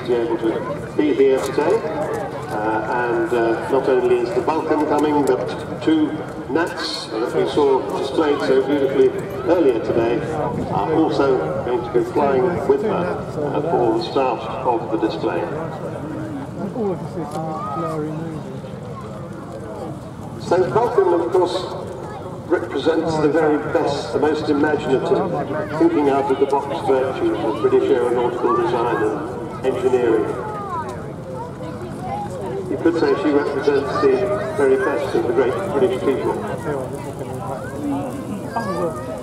to be able to be here today. Not only is the Vulcan coming, but two Nats that we saw displayed so beautifully earlier today are also going to be flying with her for the start of the display. So Vulcan, of course, represents the very best, the most imaginative, thinking out of the box virtues of British aeronautical design and engineering. You could say she represents the very best of the great British people.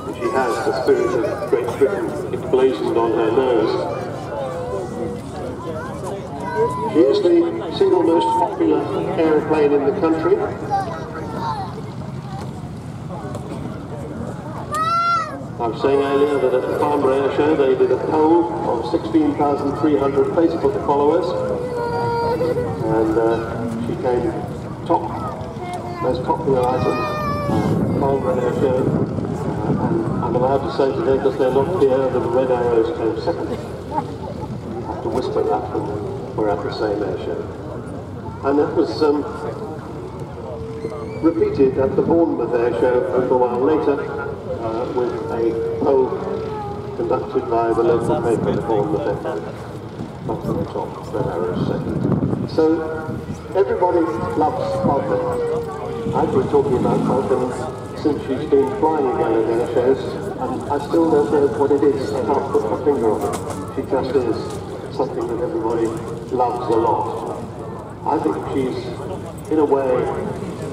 And she has the spirit of Great Britain emblazoned on her nose. She is the single most popular aeroplane in the country. I was saying earlier that at the Farnborough Airshow they did a poll of 16,300 Facebook followers, and she came top, most popular item at the Farnborough Airshow, and I'm allowed to say today, because they're not here, that the Red Arrows came second. You have to whisper that when we're at the same airshow. And that was repeated at the Bournemouth Airshow a little while later, with a poll conducted by the local paper, the Bournemouth Echo, not on the top, Red Arrows second. So everybody loves Vulcan. I've been talking about Vulcan since she's been flying again at air shows, and I still don't know what it is. I can't put my finger on it. She just is something that everybody loves a lot. I think she's, in a way,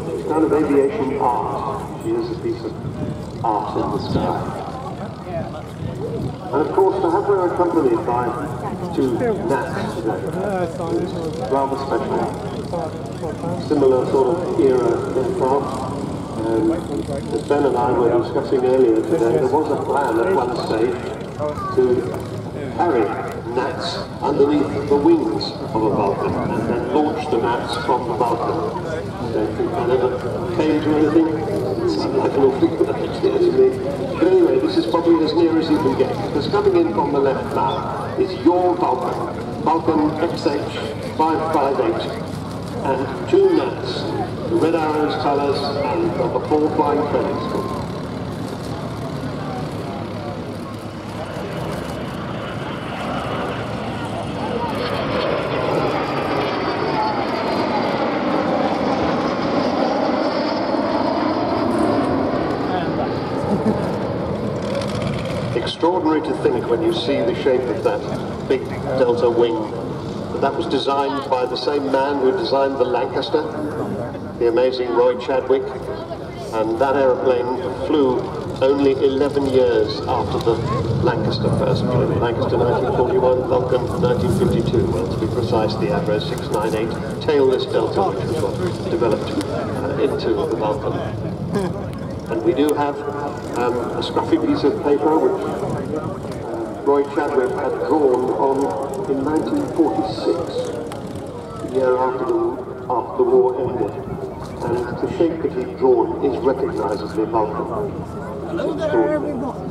she's kind of aviation art. She is a piece of art in the sky. And of course, to have her accompanied by two Nats today is rather special. Similar sort of era aircraft. As Ben and I were discussing earlier today, there was a plan at one stage to carry Nats underneath the wings of a Vulcan and then launch the Nats from the Vulcan. I don't think that ever came to anything. It sounded like an awfully good idea to me. But anyway, this is probably as near as you can get, because coming in from the left now is your Vulcan, Vulcan XH558, and two Nats, the Red Arrows colours and the 4 flying training school. Extraordinary to think when you see the shape of that big delta wing, that was designed by the same man who designed the Lancaster, the amazing Roy Chadwick, and that aeroplane flew only 11 years after the Lancaster first flew. Lancaster 1941, Vulcan 1952, well to be precise the Avro 698 tailless delta, which was what developed into the Vulcan. And we do have a scruffy piece of paper which Roy Chadwick had drawn on in 1946, the year after the war ended. And the shape that he'd drawn is recognisably Vulcan.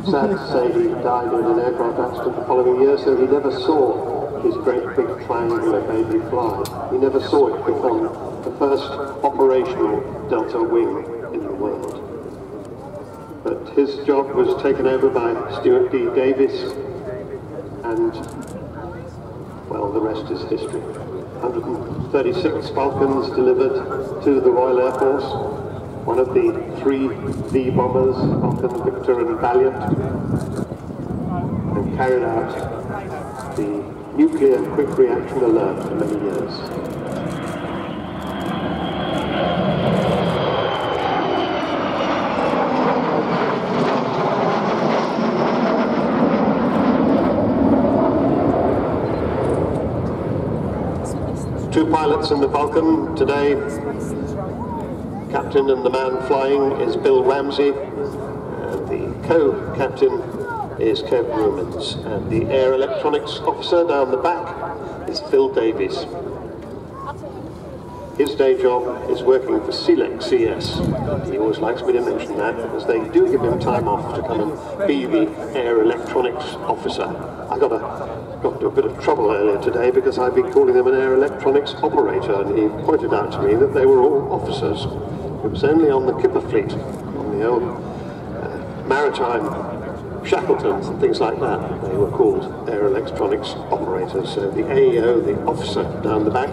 Sad to say he died in an aircraft accident the following year, so he never saw his great big triangular baby fly. He never saw it become the first operational delta wing in the world. But his job was taken over by Stuart D. Davis, and, well, the rest is history. 136 Vulcans delivered to the Royal Air Force, one of the 3 V bombers, Vulcan, Victor and Valiant, and carried out the nuclear quick reaction alert for many years. Two pilots in the Vulcan today. Captain and the man flying is Bill Ramsey, and the co-captain is Kev Rumans, and the air electronics officer down the back is Phil Davies. His day job is working for SELEC CS. He always likes me to mention that because they do give him time off to come and be the air electronics officer. I got into a bit of trouble earlier today because I've been calling them an air electronics operator, and he pointed out to me that they were all officers. It was only on the Kipper fleet, on the old maritime Shackletons and things like that, they were called air electronics operators. So the AEO, the officer down the back.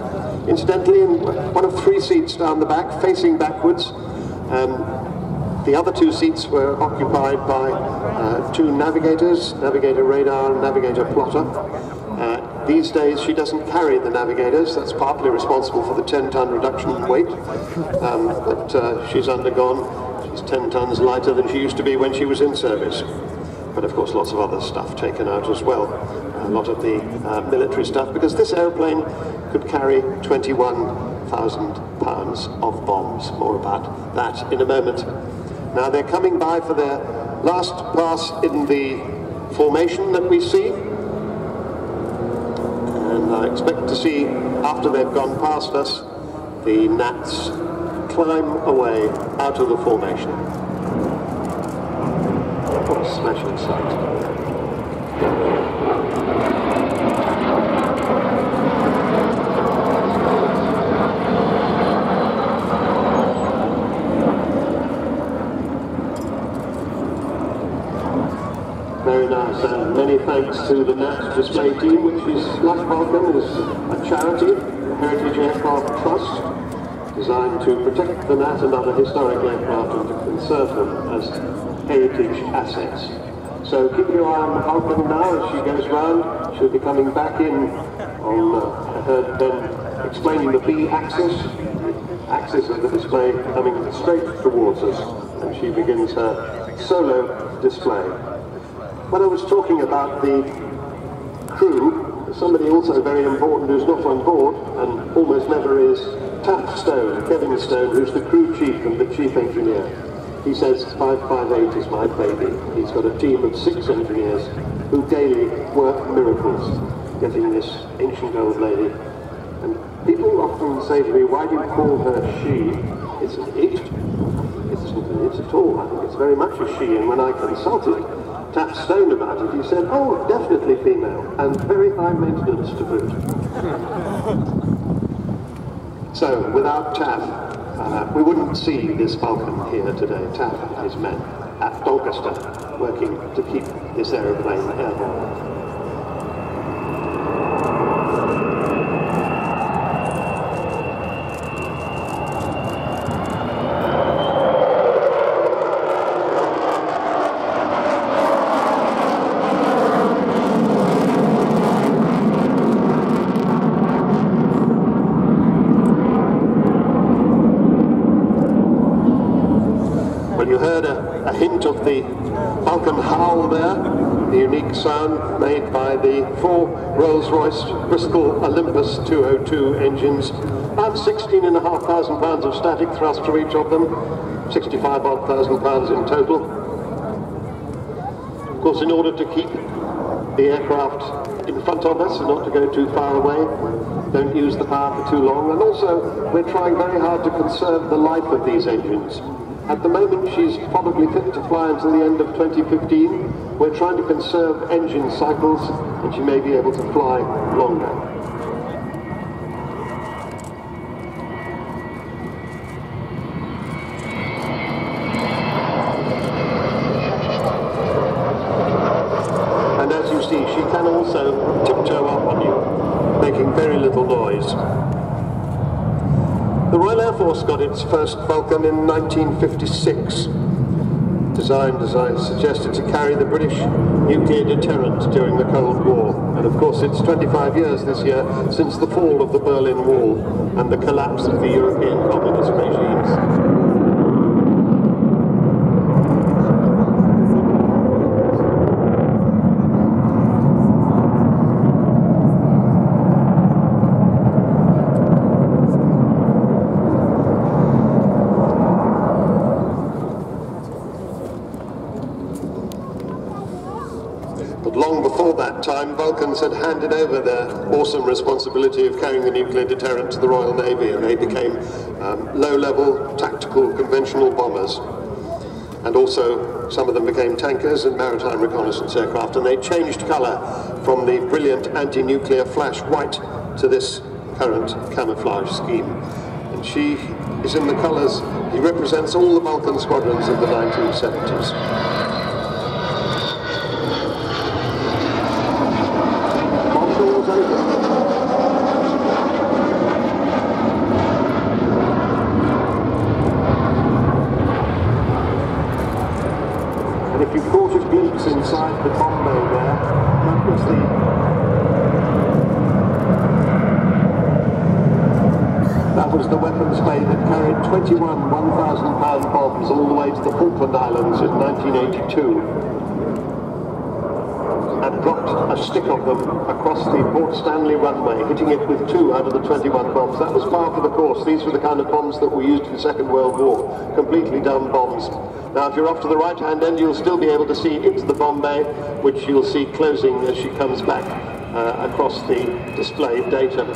Incidentally, in one of 3 seats down the back, facing backwards, the other 2 seats were occupied by 2 navigators, navigator radar and navigator plotter. These days she doesn't carry the navigators, that's partly responsible for the 10-ton reduction in weight, but she's undergone, she's 10 tons lighter than she used to be when she was in service. But of course lots of other stuff taken out as well, a lot of the military stuff, because this aeroplane could carry 21,000 pounds of bombs. More about that in a moment. Now they're coming by for their last pass in the formation that we see, and I expect to see, after they've gone past us, the gnats climb away out of the formation. What a smashing sight. Very nice, and many thanks to the NAT display team, which is, like Vulcan, is a charity, a Heritage Aircraft Trust, designed to protect the NAT and other historic aircraft and to conserve them as heritage assets. So keep your eye on the Vulcan now as she goes round. She'll be coming back in on, I heard Ben explaining the B axis of the display coming straight towards us, and she begins her solo display. When I was talking about the crew, there's somebody also very important who's not on board and almost never is, Taff Stone, Kevin Stone, who's the crew chief and the chief engineer. He says 558 is my baby. He's got a team of 6 engineers who daily work miracles, getting this ancient old lady. And people often say to me, why do you call her she? It's an it. It isn't an it at all. I think it's very much a she, and when I consulted Taff Stone about it, he said, oh, definitely female, and very high maintenance to boot. So, without Taff, we wouldn't see this Vulcan here today. Taff and his men at Doncaster, working to keep this aeroplane airborne. You heard a hint of the Vulcan howl there, the unique sound made by the 4 Rolls-Royce Bristol Olympus 202 engines. About 16,500 pounds of static thrust to each of them, 65,000 pounds in total. Of course, in order to keep the aircraft in front of us and not to go too far away, don't use the power for too long, and also we're trying very hard to conserve the life of these engines. At the moment she's probably fit to fly until the end of 2015. We're trying to conserve engine cycles and she may be able to fly longer. And as you see, she can also tiptoe up on you, making very little noise. The Royal Air Force got its first Vulcan in 1956, designed, as I suggested, to carry the British nuclear deterrent during the Cold War. And of course it's 25 years this year since the fall of the Berlin Wall and the collapse of the European communist regimes. But long before that time, Vulcan Vulcans had handed over their awesome responsibility of carrying the nuclear deterrent to the Royal Navy, and they became low-level, tactical, conventional bombers. And also, some of them became tankers and maritime reconnaissance aircraft, and they changed colour from the brilliant anti-nuclear flash white to this current camouflage scheme. And she is in the colours, he represents all the Vulcan squadrons of the 1970s. And if you caught a glimpse inside the bomb bay there, that was the weapons bay that carried 21 1,000-pound bombs all the way to the Falkland Islands in 1982. And dropped a stick of them across the Port Stanley runway, hitting it with 2 out of the 21 bombs. That was par for the course. These were the kind of bombs that were used in the Second World War. Completely dumb bombs. Now, if you're off to the right-hand end, you'll still be able to see into the bomb bay, which you'll see closing as she comes back across the displayed data.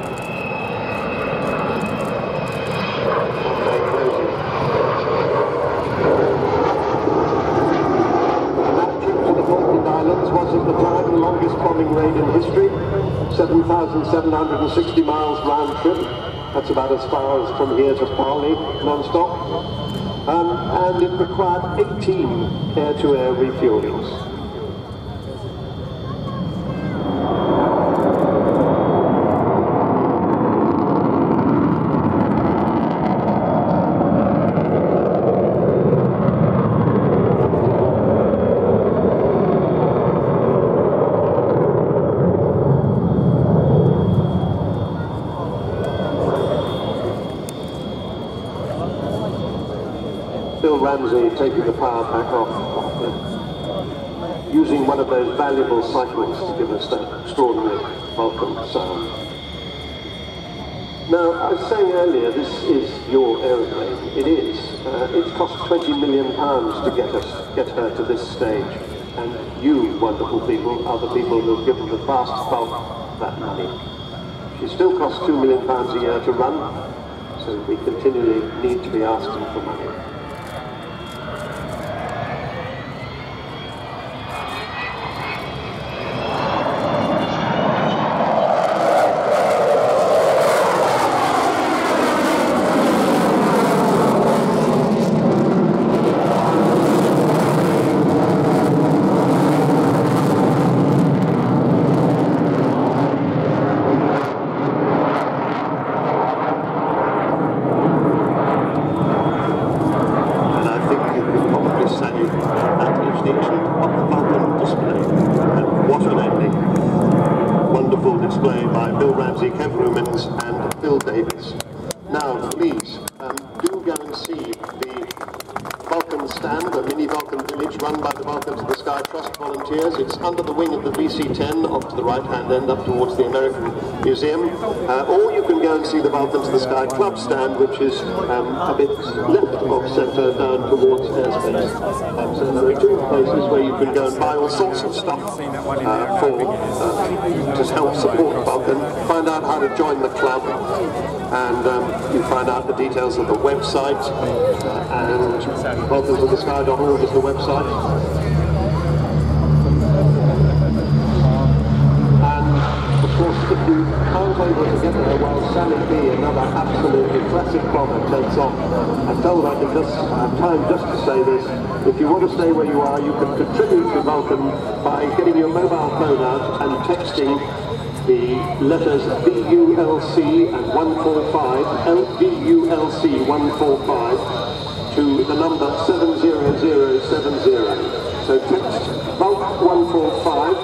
Was at the time the longest bombing raid in history, 7,760 miles round trip. That's about as far as from here to Bali, non-stop. And it required 18 air-to-air refuelings. Bill Ramsey taking the power back off, using one of those valuable cycles to give us that extraordinary Vulcan sound. Now, I was saying earlier, this is your aeroplane. It is. It's cost £20 million to get her to this stage, and you, wonderful people, are the people who have given the vast bulk of that money. She still costs £2 million a year to run, so we continually need to be asking for money. Display by Bill Ramsey, Kev Rumens and Bill Davies. Now please do go and see the Vulcan stand, a mini Vulcan village run by the Vulcan to the Sky Trust volunteers. It's under the wing of the VC-10 off to the right hand end up towards the American Museum. Or you can go and see the Vulcan to the Sky Club stand, which is a bit left of centre down towards airspace. So there are 2 places where you can go and buy all sorts of stuff to help support Vulcan. Find out how to join the club, and you find out the details of the website, and vulcantothesky.org is the website. And of course, if you aren't able to get there while Sally B, another absolutely classic bomber, takes off, I'm told I can just have time just to say this. If you want to stay where you are, you can contribute to Vulcan by getting your mobile phone out and texting the letters VULC and 145, VULC 145 to the number 70070. So text VULC 145,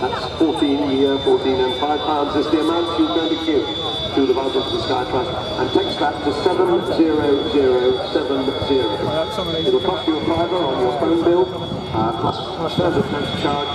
that's 14 a year, 14 and £5 is the amount you're going to give to the Vulcan to the Sky Trust, and text that to 70070. It'll cost you a fiver on your phone bill, plus standard post charge.